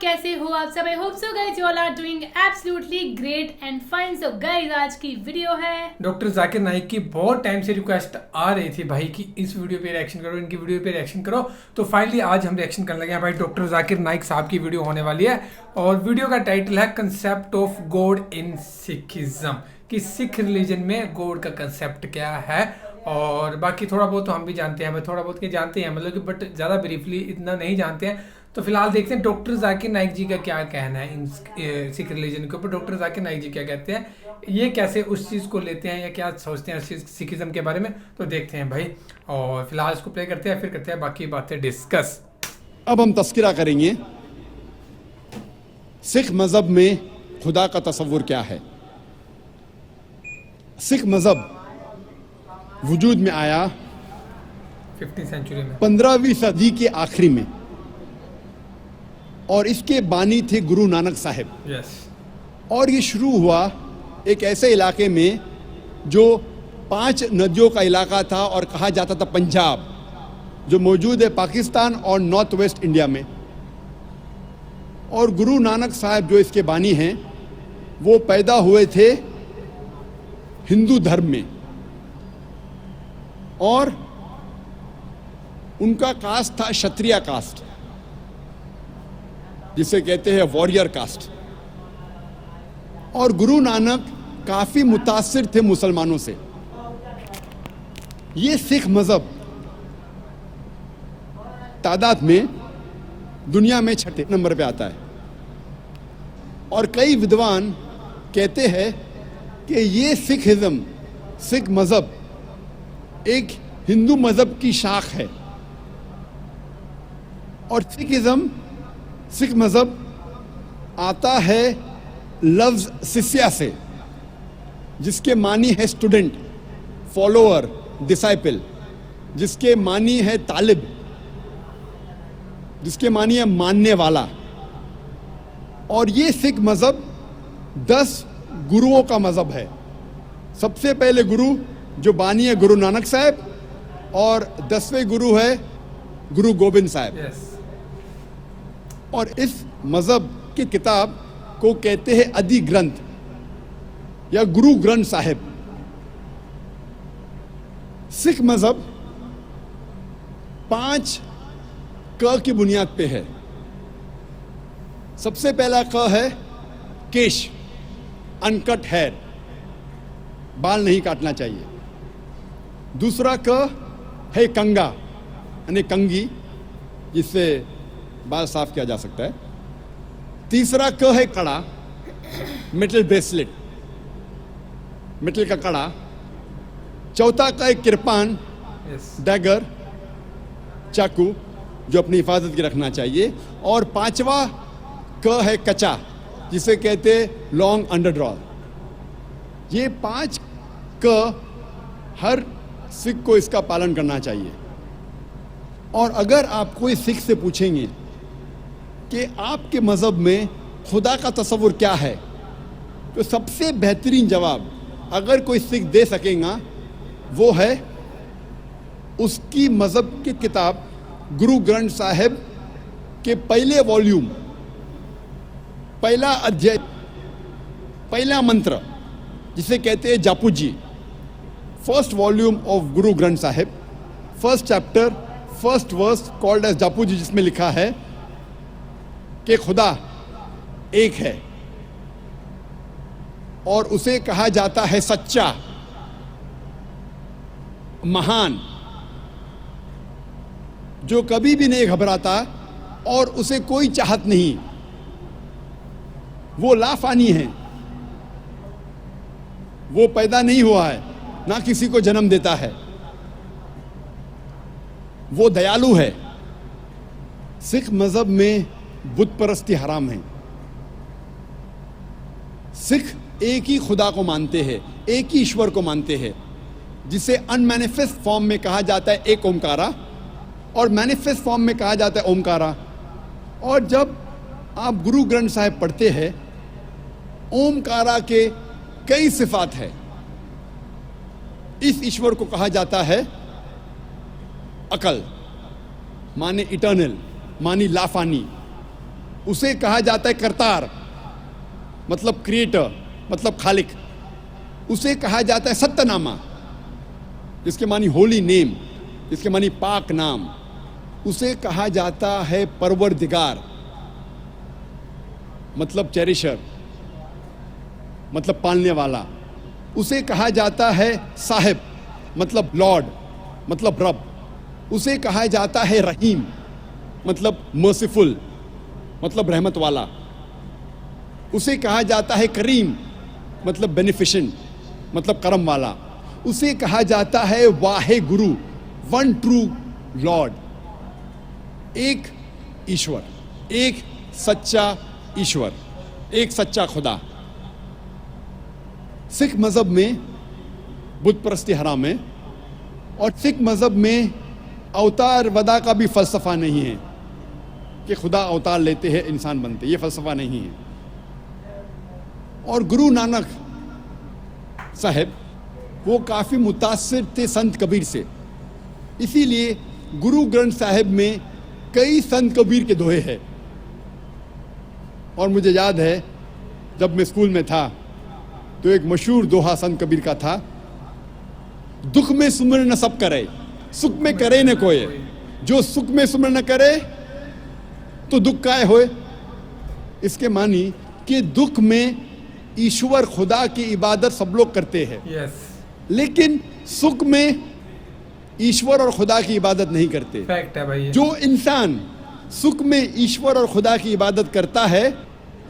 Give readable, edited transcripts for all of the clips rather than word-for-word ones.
कैसे हो आप सब? I hope so guys you all are doing absolutely great and fine. So guys आज की वीडियो है डॉक्टर जाकिर नाइक की। बहुत टाइम से रिक्वेस्ट आ रही थी भाई कि इस वीडियो पे रिएक्शन करो, इनकी वीडियो पे रिएक्शन करो, तो फाइनली आज हम रिएक्शन करने लगे हैं भाई। डॉक्टर जाकिर नाइक साहब की वीडियो होने वाली है और वीडियो का टाइटल है concept of God in Sikhism, कि सिख रिलीजन में गॉड का कंसेप्ट क्या है। और बाकी थोड़ा बहुत तो हम भी जानते हैं भाई, थोड़ा बहुत के जानते हैं मतलब कि, बट ज़्यादा ब्रीफली इतना नहीं जानते हैं। तो फिलहाल देखते हैं डॉक्टर जाकिर नाइक जी का क्या कहना है इन सिख रिलीजन के ऊपर। डॉक्टर जाकिर नाइक जी क्या कहते हैं, ये कैसे उस चीज़ को लेते हैं या क्या सोचते हैं सिखिज्म के बारे में, तो देखते हैं भाई। और फिलहाल इसको प्ले करते हैं, फिर करते हैं बाकी बातें डिस्कस। अब हम तस्करा करेंगे सिख मजहब में खुदा का तस्वुर क्या है। सिख मजहब वजूद में आया 15वीं सेंचुरी में, 15वीं सदी के आखिरी में, और इसके बानी थे गुरु नानक साहिब। यस। और ये शुरू हुआ एक ऐसे इलाके में जो 5 नदियों का इलाका था और कहा जाता था पंजाब, जो मौजूद है पाकिस्तान और नॉर्थ वेस्ट इंडिया में। और गुरु नानक साहिब जो इसके बानी हैं वो पैदा हुए थे हिंदू धर्म में, और उनका कास्ट था क्षत्रिय कास्ट, जिसे कहते हैं वॉरियर कास्ट। और गुरु नानक काफी मुतासिर थे मुसलमानों से। ये सिख मजहब तादाद में दुनिया में 6 नंबर पे आता है, और कई विद्वान कहते हैं कि ये सिखिज्म, सिख मजहब एक हिंदू मजहब की शाख है। और सिखिज्म, सिख मजहब आता है लफ्ज शिष्या से, जिसके मानी है स्टूडेंट, फॉलोअर, डिसाइपल, जिसके मानी है तालिब, जिसके मानी है मानने वाला। और ये सिख मजहब 10 गुरुओं का मजहब है। सबसे पहले गुरु जो बानी है गुरु नानक साहब, और 10वें गुरु है गुरु गोबिंद साहब। यस। और इस मजहब की किताब को कहते हैं आदि ग्रंथ या गुरु ग्रंथ साहिब। सिख मजहब 5 क की बुनियाद पे है। सबसे पहला क है केश, अनकट हेयर, बाल नहीं काटना चाहिए। दूसरा क है कंगा, यानी कंगी, जिससे बाल साफ किया जा सकता है। तीसरा क है कड़ा, मेटल ब्रेसलेट, मेटल का कड़ा। चौथा का है किरपान, यस। डैगर, चाकू, जो अपनी हिफाजत की रखना चाहिए। और 5वां क है कचा, जिसे कहते लॉन्ग अंडरड्रॉ। ये 5 क हर सिख को इसका पालन करना चाहिए। और अगर आप कोई सिख से पूछेंगे कि आपके मजहब में खुदा का तस्वुर क्या है, तो सबसे बेहतरीन जवाब अगर कोई सिख दे सकेगा वो है उसकी मजहब की किताब गुरु ग्रंथ साहिब के पहले वॉल्यूम, पहला अध्याय, पहला मंत्र, जिसे कहते हैं Japu ji. First volume of Guru Granth Sahib, first chapter, first verse called as Japu ji, जिसमें लिखा है कि खुदा एक है और उसे कहा जाता है सच्चा, महान, जो कभी भी नहीं घबराता और उसे कोई चाहत नहीं। वो लाफानी है, वो पैदा नहीं हुआ है, ना किसी को जन्म देता है। वो दयालु है। सिख मजहब में बुत परस्ती हराम है। सिख एक ही खुदा को मानते हैं, एक ही ईश्वर को मानते हैं, जिसे अनमैनिफेस्ट फॉर्म में कहा जाता है एक ओमकारा, और मैनिफेस्ट फॉर्म में कहा जाता है ओमकारा। और जब आप गुरु ग्रंथ साहिब पढ़ते हैं, ओमकारा के कई सिफात है। इस ईश्वर को कहा जाता है अकल, माने इटर्नल, मानी लाफानी। उसे कहा जाता है करतार, मतलब क्रिएटर, मतलब खालिक। उसे कहा जाता है सत्यनामा, जिसके मानी होली नेम, जिसके मानी पाक नाम। उसे कहा जाता है परवरदिगार, मतलब चेरिशर, मतलब पालने वाला। उसे कहा जाता है साहिब, मतलब लॉर्ड, मतलब रब। उसे कहा जाता है रहीम, मतलब मर्सीफुल, मतलब रहमत वाला। उसे कहा जाता है करीम, मतलब बेनिफिशेंट, मतलब करम वाला। उसे कहा जाता है Wahe Guru, one true Lord, एक ईश्वर, एक सच्चा ईश्वर, एक सच्चा खुदा। सिख मजहब में बुत परस्ती हराम है, और सिख मजहब में अवतार वदा का भी फलसफा नहीं है कि खुदा अवतार लेते हैं इंसान बनते, ये फलसफा नहीं है। और गुरु नानक साहब वो काफ़ी मुतासिर थे संत कबीर से, इसीलिए गुरु ग्रंथ साहिब में कई संत कबीर के दोहे हैं। और मुझे याद है जब मैं स्कूल में था तो एक मशहूर दोहा संत कबीर का था, दुख में सुमर न सब करे, सुख में करे न कोई। जो सुख में सुमर न करे तो दुख काय होए। इसके मानी कि दुख में ईश्वर खुदा की इबादत सब लोग करते हैं, लेकिन सुख में ईश्वर और खुदा की इबादत नहीं करते। फैक्ट है भाई। जो इंसान सुख में ईश्वर और खुदा की इबादत करता है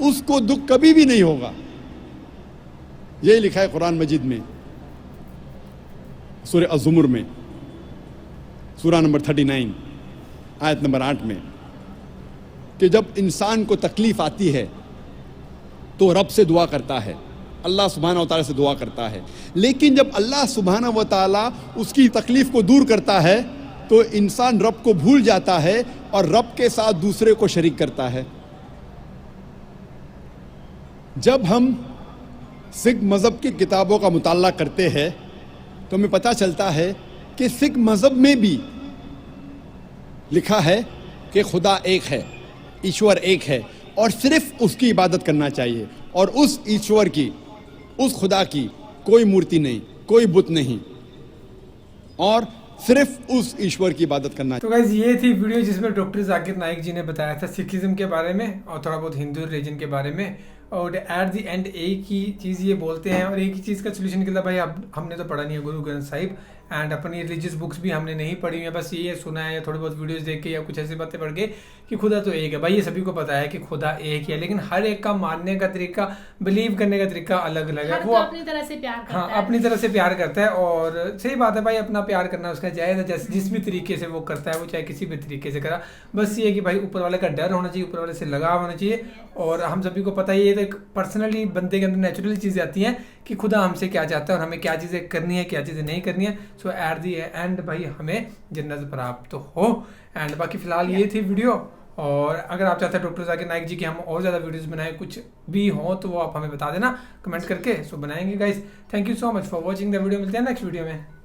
उसको दुख कभी भी नहीं होगा। यही लिखा है कुरान मजीद में, सूरह अज़्ज़ुमर में, सूरा नंबर 39 आयत नंबर 8 में, कि जब इंसान को तकलीफ आती है तो रब से दुआ करता है, अल्लाह सुब्हानहू व तआला से दुआ करता है। लेकिन जब अल्लाह सुब्हानहू व तआला उसकी तकलीफ को दूर करता है तो इंसान रब को भूल जाता है और रब के साथ दूसरे को शरीक करता है। जब हम सिख मज़हब की किताबों का मुताला करते हैं तो हमें पता चलता है कि सिख मज़हब में भी लिखा है कि खुदा एक है, ईश्वर एक है, और सिर्फ उसकी इबादत करना चाहिए। और उस ईश्वर की, उस खुदा की कोई मूर्ति नहीं, कोई बुत नहीं, और सिर्फ उस ईश्वर की इबादत करना। तो गाइस ये थी वीडियो जिसमें डॉक्टर जाकिर नाइक जी ने बताया था सिखिज्म के बारे में और थोड़ा बहुत हिंदू रिलीजन के बारे में। और एट द एंड एक ही चीज़ ये बोलते हैं और एक ही चीज़ का सोल्यूशन निकला। भाई अब हमने तो पढ़ा नहीं है गुरु ग्रंथ साहिब, एंड अपनी रिलीजियस बुक्स भी हमने नहीं पढ़ी हुई है, बस ये सुना है या थोड़ी बहुत वीडियोस देख के या कुछ ऐसी बातें पढ़ के कि खुदा तो एक है। भाई ये सभी को पता है कि खुदा एक ही है, लेकिन हर एक का मानने का तरीका, बिलीव करने का तरीका अलग अलग है। वो अपनी तरह से प्यार करता है। अपनी तरह से प्यार करता है, और सही बात है भाई, अपना प्यार करना उसका जायज़ है। जैसे जिस भी तरीके से वो करता है, वो चाहे किसी भी तरीके से करा, बस ये है कि भाई ऊपर वाले का डर होना चाहिए, ऊपर वाले से लगाव होना चाहिए। और हम सभी को पता ही है, तो एक पर्सनली बंदे के अंदर नेचुरली चीज़ें आती हैं कि खुदा हमसे क्या चाहता है और हमें क्या चीज़ें करनी है, क्या चीज़ें नहीं करनी है। सो एट दी एंड भाई हमें जन्नत प्राप्त हो। एंड बाकी फिलहाल ये थी वीडियो, और अगर आप चाहते हैं डॉक्टर जाकिर नाइक जी की हम और ज़्यादा वीडियोस बनाएं, कुछ भी हो तो वो आप हमें बता देना कमेंट करके, सो बनाएंगे guys. Thank you so much for watching the video. मिलते हैं नेक्स्ट वीडियो में।